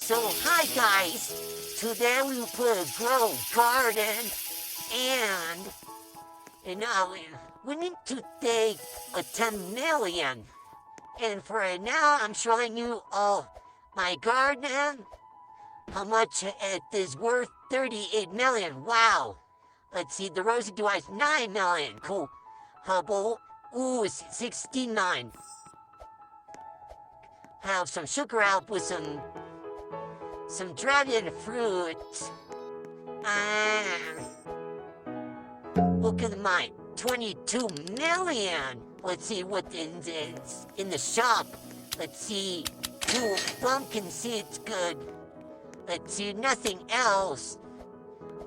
So, hi guys. Today we will grow garden and, we need to take a 10 million. And for right now, I'm showing you all my garden. How much it is worth? 38 million. Wow. Let's see, the rosy is 9 million. Cool. Hubble. Ooh, it's 69. Have some sugar out with some dragon fruit. Ah. Look at mine. 22 million. Let's see what in the shop. Let's see. 2 pumpkin seeds, good. Let's see, nothing else.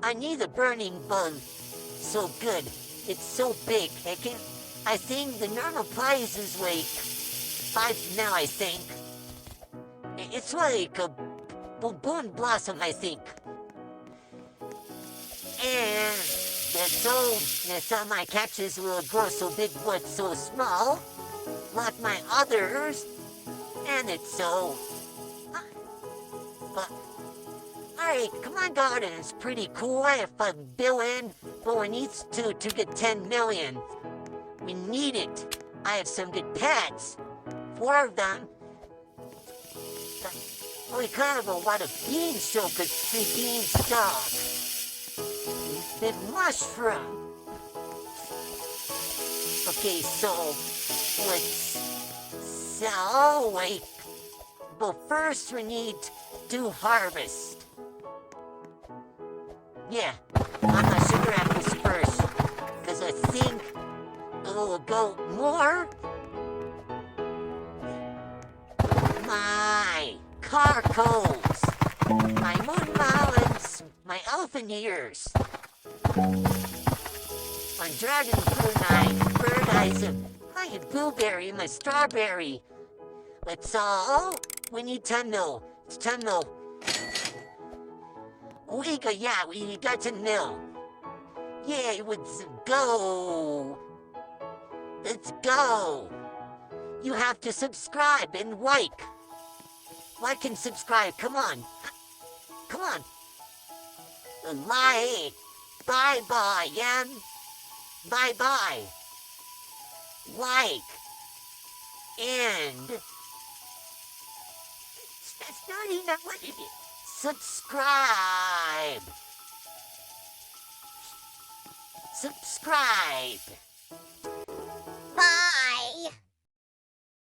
I need a burning bug. So good. It's so big. I think the normal price is like 5 now, I think. It's like a baboon blossom, I think. And that's all my catches will grow so big but so small. Like my others. And it's so... Alright, come on garden, it's pretty cool. I have 5 billion, but we need to get 10 million. We need it. I have some good pets. 4 of them. We kind of a lot of beans, so good 3 beanstalk. The mushroom. Okay, so let's wait. But first we need to harvest. Yeah, on my sugar apples first, because I think it will go more. My carcos, my moon melons, my elephant ears, my dragon fruit knife, bird eyes, my blueberry, my strawberry. Let's all, we need 10 mil. It's 10 mil. We got 10 mil. Yeah, let's go. Let's go. You have to subscribe and like. Like and subscribe, come on. Come on. Like. Bye-bye, yeah? Bye-bye. Like. And... That's not even what it is. Subscribe. Subscribe.